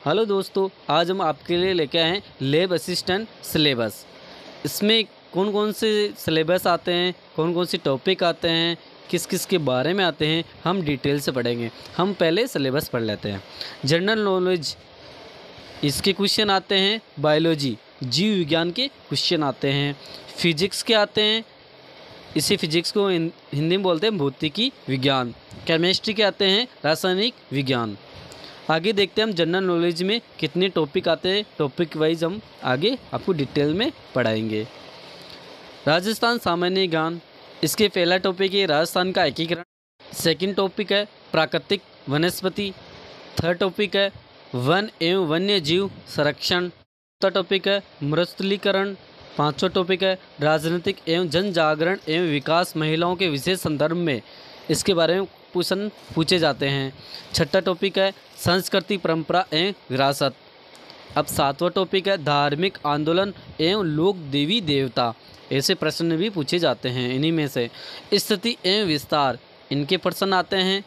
Hello दोस्तों, आज हम आपके लिए लेके आए हैं लैब असिस्टेंट सिलेबस। इसमें कौन कौन से सिलेबस आते हैं, कौन कौन से टॉपिक आते हैं, किस किस के बारे में आते हैं, हम डिटेल से पढ़ेंगे। हम पहले सिलेबस पढ़ लेते हैं। जनरल नॉलेज, इसके क्वेश्चन आते हैं। बायोलॉजी, जीव विज्ञान के क्वेश्चन आते हैं। फिजिक्स के आते हैं, इसी फिजिक्स को हिंदी में बोलते हैं भौतिकी विज्ञान। केमिस्ट्री के आते हैं रासायनिक विज्ञान। आगे देखते हैं हम जनरल नॉलेज में कितने टॉपिक आते हैं। टॉपिक वाइज हम आगे आपको डिटेल में पढ़ाएंगे। राजस्थान सामान्य ज्ञान, इसके पहला टॉपिक है राजस्थान का एकीकरण। सेकंड टॉपिक है प्राकृतिक वनस्पति। थर्ड टॉपिक है वन एवं वन्य जीव संरक्षण। चौथा टॉपिक है मरुस्थलीकरण। पांचवा टॉपिक है राजनीतिक एवं जन जागरण एवं विकास, महिलाओं के विशेष संदर्भ में इसके बारे में क्वेश्चन पूछे जाते हैं। छठा टॉपिक है संस्कृति, परंपरा एवं विरासत। अब सातवां टॉपिक है धार्मिक आंदोलन एवं लोक देवी देवता। ऐसे प्रश्न भी पूछे जाते हैं। इन्हीं में से स्थिति एवं विस्तार, इनके प्रश्न आते हैं।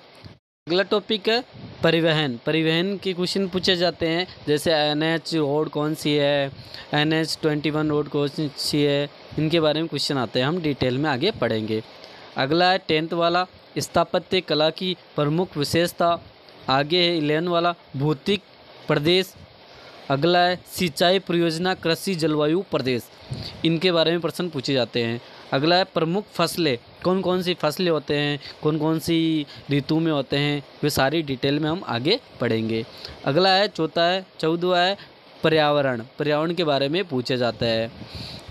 अगला टॉपिक है परिवहन। परिवहन के क्वेश्चन पूछे जाते हैं, जैसे NH रोड कौन सी है, NH21 रोड कौन सी है, इनके बारे में क्वेश्चन आते हैं। हम डिटेल में आगे पढ़ेंगे। अगला है 10th वाला स्थापत्य कला की प्रमुख विशेषता। आगे है 11 वाला भौतिक प्रदेश। अगला है सिंचाई परियोजना, कृषि, जलवायु प्रदेश, इनके बारे में प्रश्न पूछे जाते हैं। अगला है प्रमुख फसलें, कौन कौन सी फसलें होते हैं, कौन कौन सी ऋतु में होते हैं, वे सारी डिटेल में हम आगे पढ़ेंगे। अगला है 14वां है पर्यावरण। पर्यावरण के बारे में पूछा जाता है।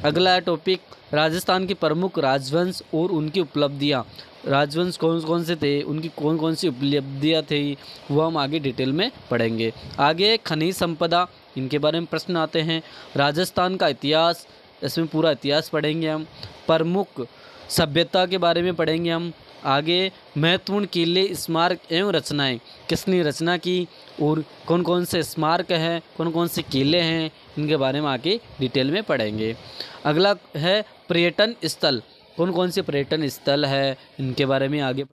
अगला है टॉपिक राजस्थान के प्रमुख राजवंश और उनकी उपलब्धियाँ। राजवंश कौन कौन से थे, उनकी कौन कौन सी उपलब्धियाँ थी, वो हम आगे डिटेल में पढ़ेंगे। आगे खनिज संपदा, इनके बारे में प्रश्न आते हैं। राजस्थान का इतिहास, इसमें पूरा इतिहास पढ़ेंगे हम। प्रमुख सभ्यता के बारे में पढ़ेंगे हम। आगे महत्वपूर्ण किले, स्मारक एवं रचनाएं, किसने रचना की और कौन कौन से स्मारक हैं, कौन कौन से किले हैं, इनके बारे में आगे डिटेल में पढ़ेंगे। अगला है पर्यटन स्थल, कौन कौन से पर्यटन स्थल है, इनके बारे में आगे।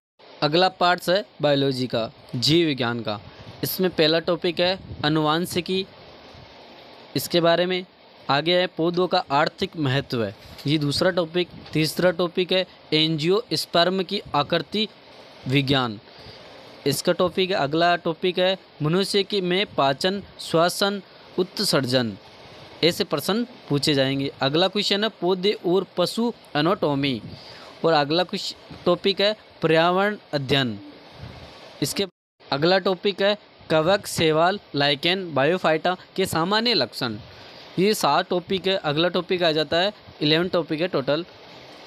अगला पार्ट्स है बायोलॉजी का, जीव विज्ञान का। इसमें पहला टॉपिक है अनुवांशिकी, इसके बारे में। आगे है पौधों का आर्थिक महत्व है, ये दूसरा टॉपिक। तीसरा टॉपिक है एंजियोस्पर्म की आकृति विज्ञान, इसका टॉपिक है। अगला टॉपिक है मनुष्य की में पाचन, श्वसन, उत्सर्जन, ऐसे प्रश्न पूछे जाएंगे। अगला क्वेश्चन है पौधे और पशु एनाटॉमी। और अगला टॉपिक है पर्यावरण अध्ययन। इसके अगला टॉपिक है कवक, शैवाल, लाइकेन, बायोफाइटा के सामान्य लक्षण। ये 7 टॉपिक है। अगला टॉपिक आ जाता है 11 टॉपिक है टोटल।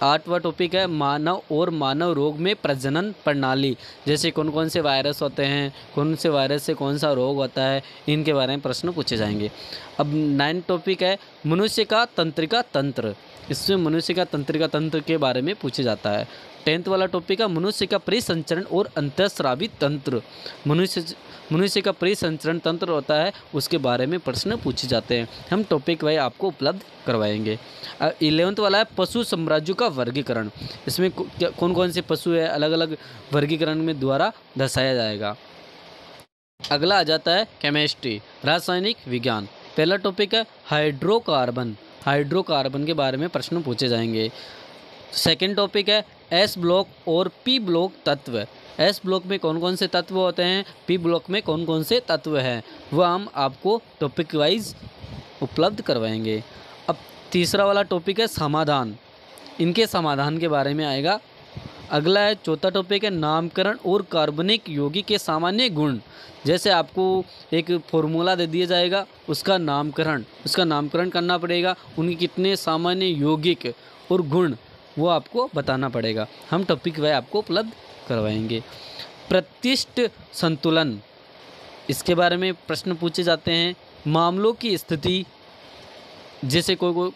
8वां टॉपिक है मानव और मानव रोग में प्रजनन प्रणाली, जैसे कौन कौन से वायरस होते हैं, कौन से वायरस से कौन सा रोग होता है, इनके बारे में प्रश्न पूछे जाएंगे। अब 9 टॉपिक है मनुष्य का तंत्रिका तंत्र, इसमें मनुष्य का तंत्रिका तंत्र के बारे में पूछा जाता है। 10th वाला टॉपिक है मनुष्य का परिसंचरण और अंतःस्रावी तंत्र। मनुष्य का परिसंचरण तंत्र होता है, उसके बारे में प्रश्न पूछे जाते हैं। हम टॉपिक वाइज आपको उपलब्ध करवाएंगे। 11th वाला है पशु साम्राज्य का वर्गीकरण, इसमें कौन कौन से पशु है अलग अलग वर्गीकरण में द्वारा दर्शाया जाएगा। अगला आ जाता है केमिस्ट्री, रासायनिक विज्ञान। पहला टॉपिक है हाइड्रोकार्बन, हाइड्रोकार्बन के बारे में प्रश्न पूछे जाएंगे। सेकंड टॉपिक है S ब्लॉक और P ब्लॉक तत्व। S ब्लॉक में कौन कौन से तत्व होते हैं, P ब्लॉक में कौन कौन से तत्व हैं, वह हम आपको टॉपिक वाइज उपलब्ध करवाएंगे। अब तीसरा वाला टॉपिक है समाधान, इनके समाधान के बारे में आएगा। अगला है 4था टॉपिक है नामकरण और कार्बनिक यौगिक के सामान्य गुण, जैसे आपको एक फॉर्मूला दे दिया जाएगा, उसका नामकरण करना पड़ेगा, उनके कितने सामान्य यौगिक और गुण वो आपको बताना पड़ेगा। हम टॉपिक वाइज आपको उपलब्ध करवाएंगे। प्रतिष्ठ संतुलन, इसके बारे में प्रश्न पूछे जाते हैं। मामलों की स्थिति, जैसे कोई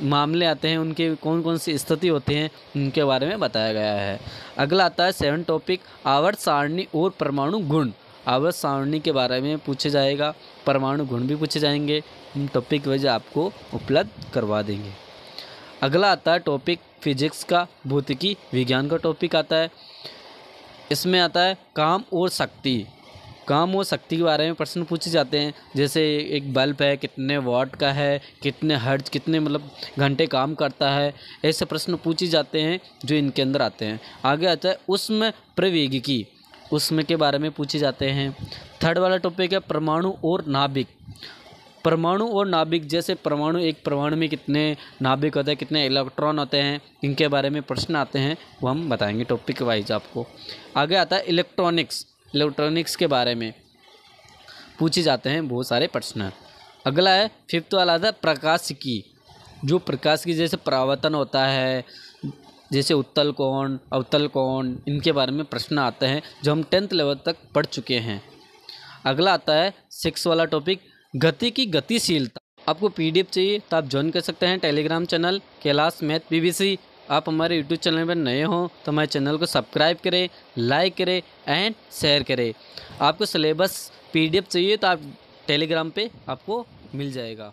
मामले आते हैं, उनके कौन कौन सी स्थिति होती हैं, उनके बारे में बताया गया है। अगला आता है 7 टॉपिक आवर्त सारणी और परमाणु गुण। आवर्त सारणी के बारे में पूछे जाएगा, परमाणु गुण भी पूछे जाएंगे। हम टॉपिक वाइज आपको उपलब्ध करवा देंगे। अगला आता है टॉपिक फिजिक्स का, भौतिकी विज्ञान का टॉपिक आता है। इसमें आता है काम और शक्ति। काम और शक्ति के बारे में प्रश्न पूछे जाते हैं, जैसे एक बल्ब है कितने वाट का है, कितने हर्ट्ज, कितने मतलब घंटे काम करता है, ऐसे प्रश्न पूछे जाते हैं जो इनके अंदर आते हैं। आगे आता है उष्म प्रवैगिकी, उष्म के बारे में पूछे जाते हैं। थर्ड वाला टॉपिक है परमाणु और नाभिक। परमाणु और नाभिक, जैसे परमाणु, एक परमाणु में कितने नाभिक होते हैं, कितने इलेक्ट्रॉन होते हैं, इनके बारे में प्रश्न आते हैं, वो हम बताएंगे टॉपिक वाइज आपको। आगे आता है इलेक्ट्रॉनिक्स, इलेक्ट्रॉनिक्स के बारे में पूछे जाते हैं बहुत सारे प्रश्न। अगला है फिफ्थ वाला आता है प्रकाशिकी, जो प्रकाश की जैसे परावर्तन होता है, जैसे उत्तल कोण, अवतल कोण, इनके बारे में प्रश्न आते हैं जो हम 10th लेवल तक पढ़ चुके हैं। अगला आता है 6 वाला टॉपिक गति की गतिशीलता। आपको पीडीएफ चाहिए तो आप ज्वाइन कर सकते हैं Telegram channel Kailash math PVC. आप हमारे यूट्यूब चैनल पर नए हों तो हमारे चैनल को सब्सक्राइब करें, लाइक करें एंड शेयर करें। आपको सिलेबस पीडीएफ चाहिए तो आप टेलीग्राम पे आपको मिल जाएगा।